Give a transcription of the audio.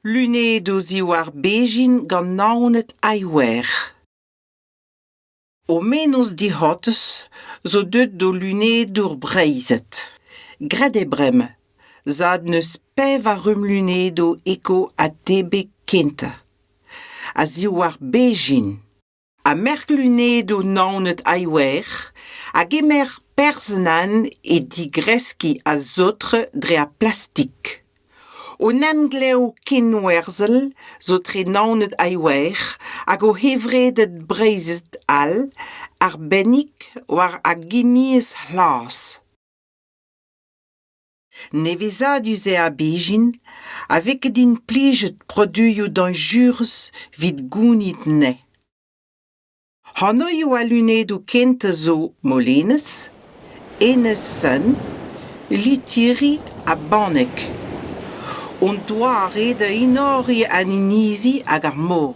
Lunedo zi war begin gant naonet aiwer. O menos di hottes, zo deut do lunedour breizet. Gret e brem, zad neus pev a rum lunedo eko a tebe kenta. A zi war begin. A merk lunedo naonet aiwer, a gemer personan e digreski a zotre dre a plastik. O nemgleo kenwerzel, zotre naonet aiwer, hag o hevredet breizet al, ar bennik war a gimiez hlas. Nevezadus e a begin, avek din plijet produio d'an jurs vid gounit ne. Hanoio a lunedo kenta zo molenes, enes sun, litiri a banek. On doare de inori an inizi hag ar mor.